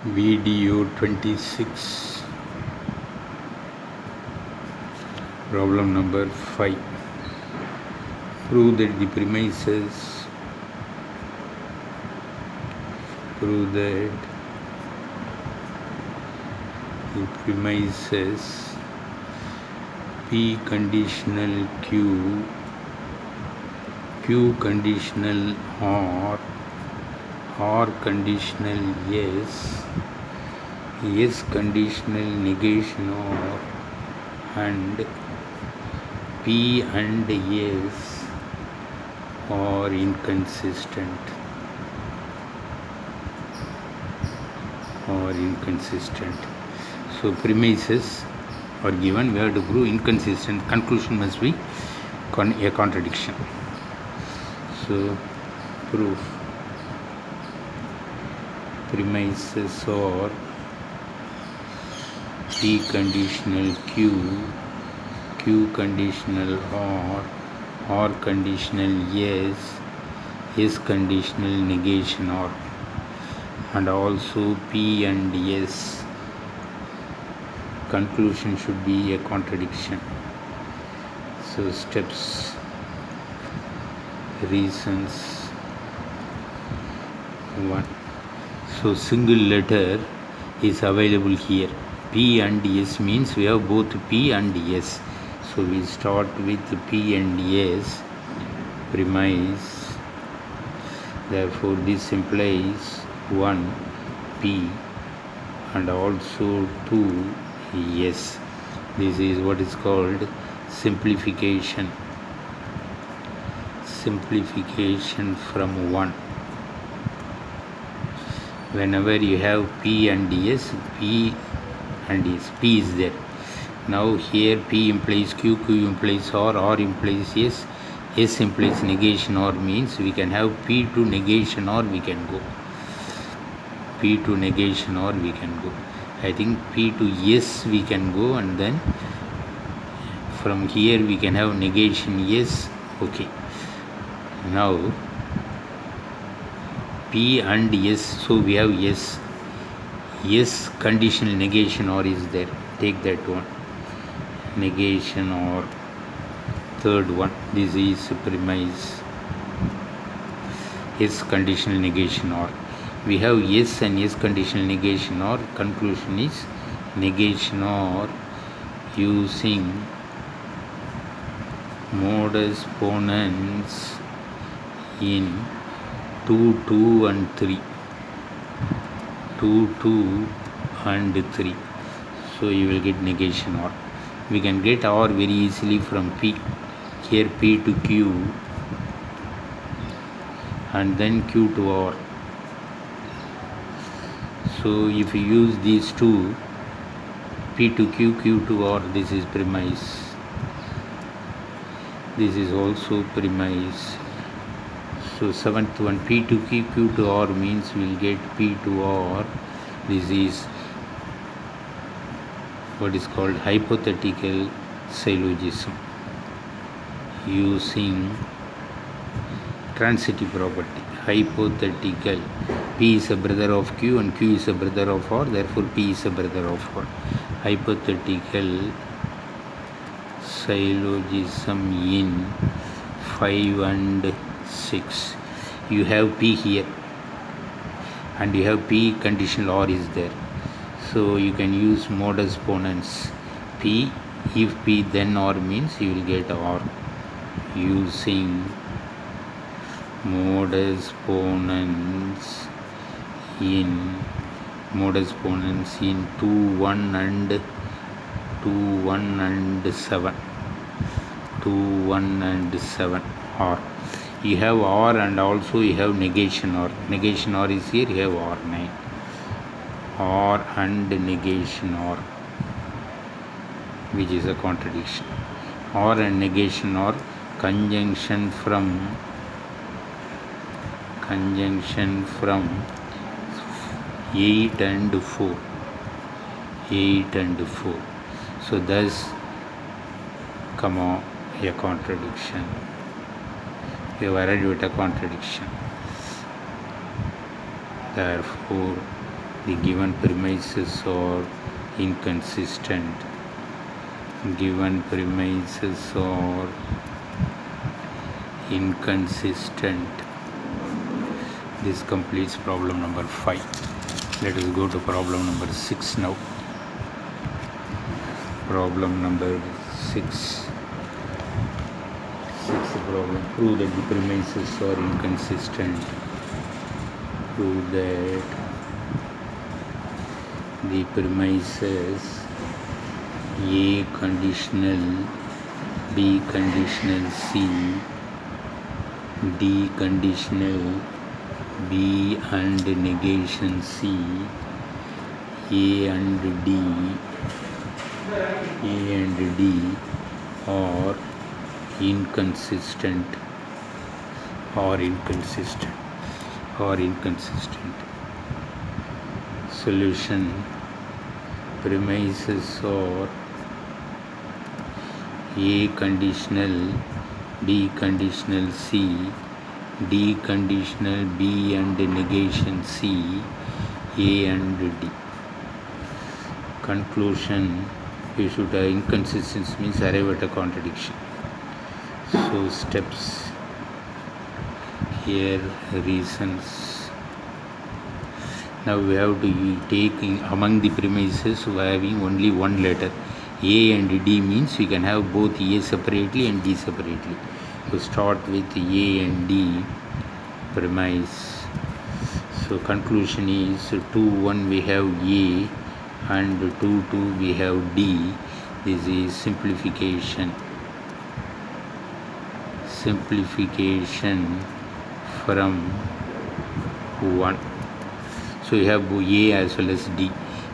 Video 26, problem number 5. Prove that the premises P conditional Q conditional R conditional S conditional negation or, and P and S are inconsistent. So premises are given, we have to prove inconsistent. Conclusion must be a contradiction. So proof: premises are P conditional Q conditional R conditional S conditional negation R, and also P and S. Conclusion should be a contradiction. So steps, reasons. 1. So single letter is available here. P and S means we have both P and S. So we start with P and S premise. Therefore this implies 1 P and also 2 S. This is what is called simplification from 1. Whenever you have P and S, P is there. Now here P implies Q implies R implies S implies negation or, means we can have P to negation or we can go. I think P to S we can go, and then from here we can have negation S. Okay. Now P and S, so we have S conditional negation or is there. Take that one. Negation or, third one. This is premise. S conditional negation or. We have S and S conditional negation or. Conclusion is negation or using modus ponens in 2, 2 and 3. So you will get negation or. We can get or very easily from P. Here P to Q and then Q to R. So if you use these two, P to Q, Q to R, this is premise. This is also premise. So seventh one, P to Q, Q to R means we will get P to R. This is what is called hypothetical syllogism using transitive property. Hypothetical: P is a brother of Q and Q is a brother of R, therefore P is a brother of R. Hypothetical syllogism in 5 and 6. You have P here and you have P conditional R is there. So you can use modus ponens. P, if P then R means you will get R using modus ponens in 2, 1 and 7. 2, 1 and 7 R. You have R and also you have negation or. Negation or is here, you have R 9. R and negation or, which is a contradiction. R and negation or conjunction from 8 and 4. So thus come on a contradiction. We have arrived at a contradiction. Therefore The given premises are inconsistent. Given premises are inconsistent. This completes problem number 5. Let us go to problem number 6 now. Problem number 6. Sixth problem. Prove that the premises are inconsistent. Prove that the premises A conditional, B conditional C, D conditional, B and negation C, A and D are inconsistent. Solution. Premises are A conditional, B conditional C, D conditional, B and negation C, A and D. Conclusion. You should have inconsistency means arrive at a contradiction. So steps here, reasons. Now we have to take among the premises we are having only one letter. A and D means we can have both A separately and D separately. So start with A and D premise. So conclusion is 2-1 we have A and 2-2 we have D. This is simplification from 1. So you have A as well as D.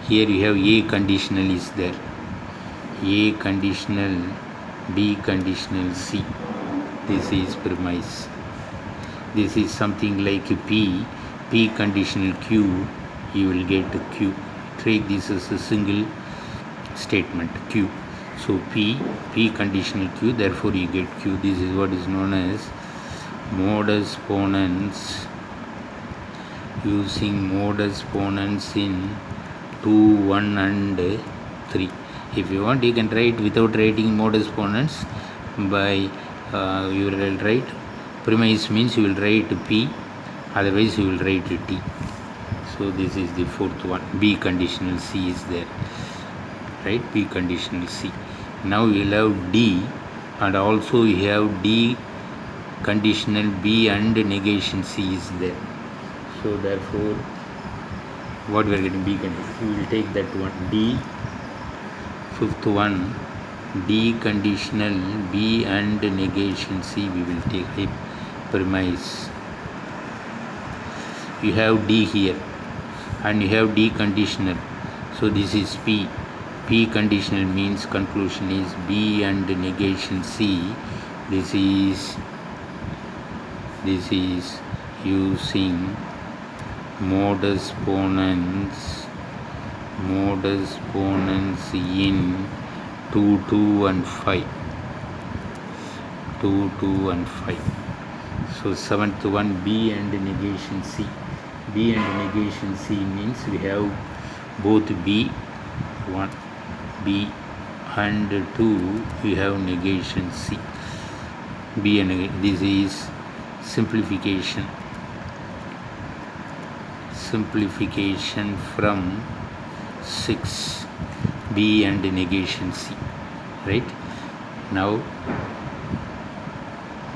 Here you have A conditional is there. A conditional, B conditional, C. This is premise. This is something like P conditional Q. You will get Q. Take this as a single statement Q. So P conditional Q, therefore you get Q. This is what is known as modus ponens. Using modus ponens in 2, 1 and 3. If you want, you can write without writing modus ponens. By you will write premise means you will write P, otherwise you will write T. So this is the fourth one. B conditional C is there, right? B conditional C. Now you will have D, and also you have D conditional B and negation C is there. So therefore, what we are getting B conditional. We will take that one D. Fifth one, D conditional B and negation C. We will take a premise. You have D here, and you have D conditional. So this is P. P conditional means conclusion is B and negation C. This is using modus ponens in 2, 2 and 5. 2, 2 and 5. So seventh one, B and negation C. B and negation C means we have both B, 1, B and 2, we have negation C. B and this is simplification from 6, B and negation C, right? Now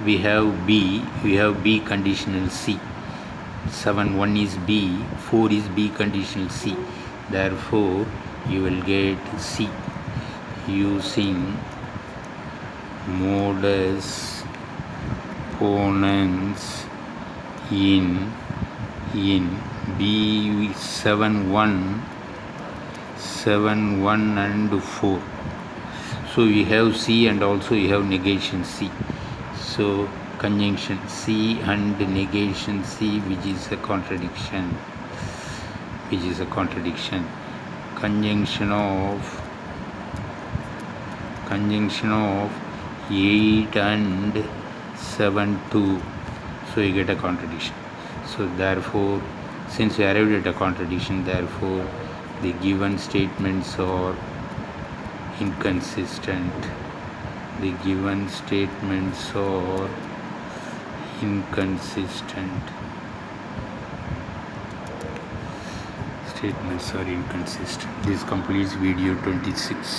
we have B conditional C. 7, 1 is B, 4 is B conditional C. Therefore you will get C using modus ponens in B 7, 1 and 4. So you have C and also you have negation C. So conjunction C and negation C, which is a contradiction. Conjunction of 8 and 7, 2. So you get a contradiction. So therefore Since we arrived at a contradiction, therefore the given statements are inconsistent. The given statements are inconsistent. Statements are inconsistent. This completes video 26.